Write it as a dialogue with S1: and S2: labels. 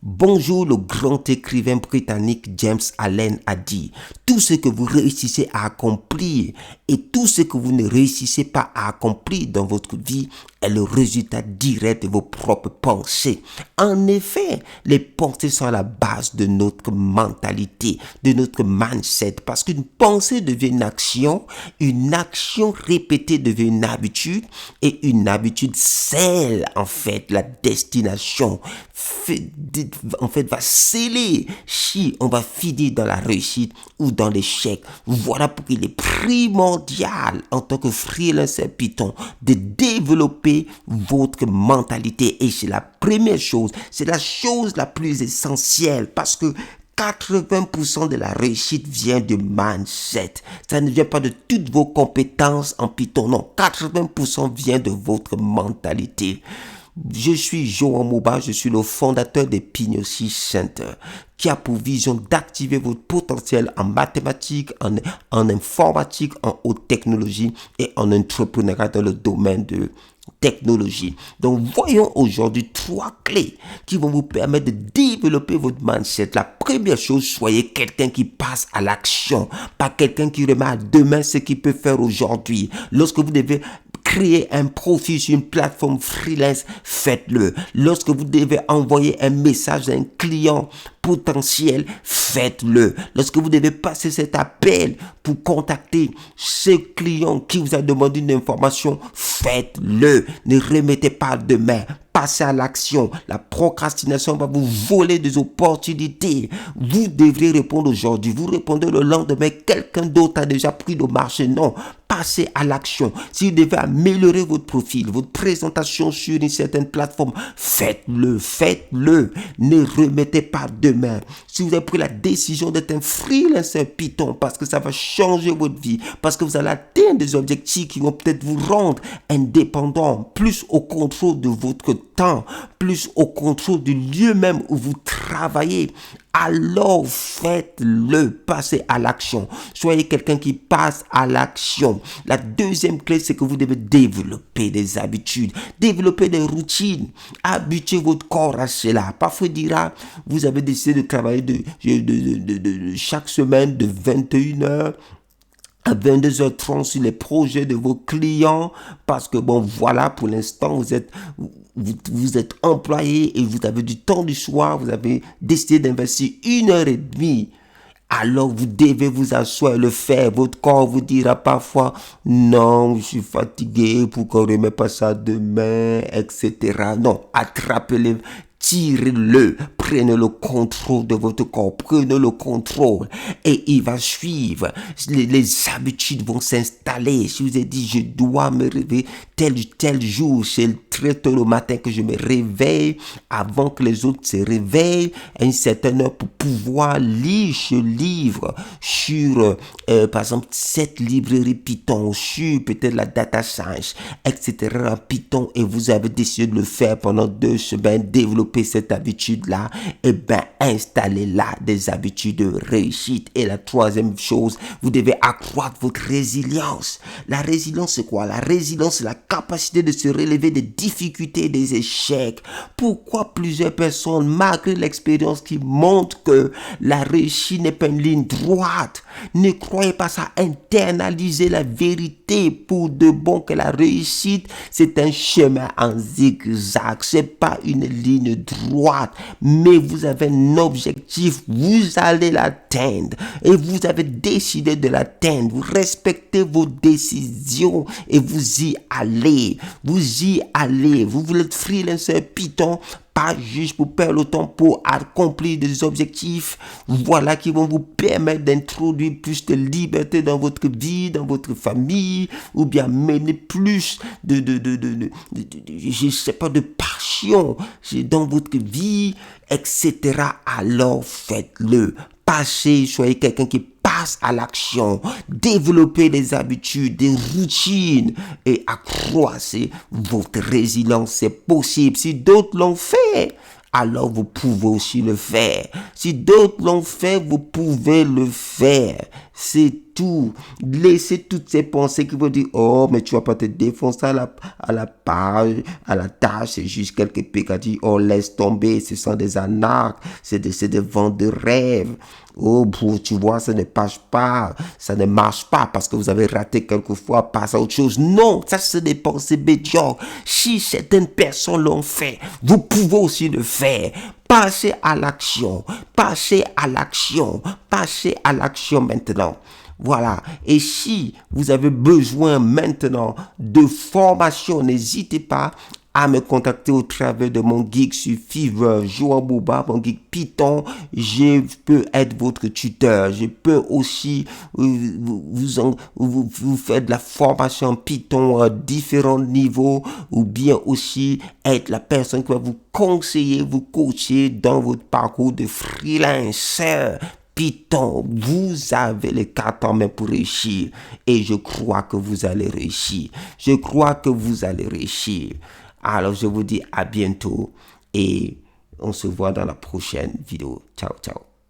S1: Bonjour, le grand écrivain britannique James Allen a dit: tout ce que vous réussissez à accomplir et tout ce que vous ne réussissez pas à accomplir dans votre vie est le résultat direct de vos propres pensées. En effet, les pensées sont à la base de notre mentalité, de notre mindset, parce qu'une pensée devient une action répétée devient une habitude, et une habitude scelle en fait la destination, va sceller si on va finir dans la réussite ou dans l'échec. Voilà pourquoi il est primordial en tant que freelancer Python de développer votre mentalité, et c'est la première chose, c'est la chose la plus essentielle, parce que 80% de la réussite vient du mindset. Ça ne vient pas de toutes vos compétences en Python, non. 80% vient de votre mentalité. Je suis Johan Mouba, je suis le fondateur des Pignossi Center, qui a pour vision d'activer votre potentiel en mathématiques, en informatique, en haute technologie et en entrepreneuriat dans le domaine de technologie. Donc, voyons aujourd'hui 3 clés qui vont vous permettre de développer votre mindset. La première chose, soyez quelqu'un qui passe à l'action, pas quelqu'un qui remet à demain ce qu'il peut faire aujourd'hui. Lorsque vous devez créer un profil sur une plateforme freelance, faites-le. Lorsque vous devez envoyer un message à un client potentiel, faites-le. Lorsque vous devez passer cet appel pour contacter ce client qui vous a demandé une information, faites-le. Ne remettez pas demain. Passez à l'action. La procrastination va vous voler des opportunités. Vous devrez répondre aujourd'hui. Vous répondez le lendemain. Quelqu'un d'autre a déjà pris le marché. Non. Passez à l'action. Si vous devez améliorer votre profil, votre présentation sur une certaine plateforme, faites-le. Faites-le. Ne remettez pas demain. Si vous avez pris la décision d'être un freelancer Python, parce que ça va changer votre vie, parce que vous allez atteindre des objectifs qui vont peut-être vous rendre indépendant, plus au contrôle de votre temps, plus au contrôle du lieu même où vous travaillez, alors faites-le. Passez à l'action. Soyez quelqu'un qui passe à l'action. La deuxième clé, c'est que vous devez développer des habitudes, développer des routines, habituer votre corps à cela. Parfois, il dira, vous avez décidé de travailler chaque semaine de 21h à 22h30 sur les projets de vos clients, parce que voilà, pour l'instant, vous êtes employé et vous avez du temps du soir, vous avez décidé d'investir 1h30. Alors vous devez vous asseoir et le faire. Votre corps vous dira parfois: non, je suis fatigué, pourquoi on ne remet pas ça demain, etc. Non, attrapez-le. Tirez-le, prenez le contrôle de votre corps, prenez le contrôle et il va suivre. Les habitudes vont s'installer. Si vous avez dit: je dois me réveiller tel jour, c'est très tôt le matin que je me réveille, avant que les autres se réveillent, à une certaine heure, pour pouvoir lire ce livre sur, par exemple, cette librairie Python, sur peut-être la data science, etc. en Python, et vous avez décidé de le faire pendant 2 semaines, développer cette habitude-là, et installez-là des habitudes de réussite. Et la troisième chose, vous devez accroître votre résilience. La résilience, c'est quoi? La résilience, c'est la capacité de se relever des difficultés, des échecs. Pourquoi plusieurs personnes, malgré l'expérience, qui montrent que la réussite n'est pas une ligne droite? Ne croyez pas ça. Internalisez la vérité pour de bon, que la réussite, c'est un chemin en zigzag. C'est pas une ligne droite, mais vous avez un objectif, vous allez l'atteindre et vous avez décidé de l'atteindre. Vous respectez vos décisions et vous y allez. Vous voulez être freelancer Python, pas juste pour perdre le temps, pour accomplir des objectifs, voilà, qui vont vous permettre d'introduire plus de liberté dans votre vie, dans votre famille, ou bien mener plus de passion dans votre vie, etc. Alors faites-le. Soyez quelqu'un qui passe à l'action, développez des habitudes, des routines et accroissez votre résilience. C'est possible. Si d'autres l'ont fait, alors vous pouvez aussi le faire. Si d'autres l'ont fait, vous pouvez le faire. C'est tout. Laissez toutes ces pensées qui vont dire, oh, mais tu vas pas te défoncer à la page, à la tâche, c'est juste quelques pécadilles. Oh, laisse tomber, ce sont des anarques, c'est des vents de rêve. Oh, tu vois, ça ne marche pas, ça ne marche pas parce que vous avez raté quelquefois, passe à autre chose. Non, ça c'est des pensées médiocres. Si certaines personnes l'ont fait, vous pouvez aussi le faire. Passez à l'action, passez à l'action, passez à l'action maintenant. Voilà. Et si vous avez besoin maintenant de formation, n'hésitez pas à me contacter au travers de mon geek sur Fiverr, Joao Bouba, mon geek Python. Je peux être votre tuteur. Je peux aussi vous faire de la formation Python à différents niveaux, ou bien aussi être la personne qui va vous conseiller, vous coacher dans votre parcours de freelancer. Python, vous avez les cartes en main pour réussir, et je crois que vous allez réussir. Je crois que vous allez réussir. Alors je vous dis à bientôt et on se voit dans la prochaine vidéo. Ciao, ciao.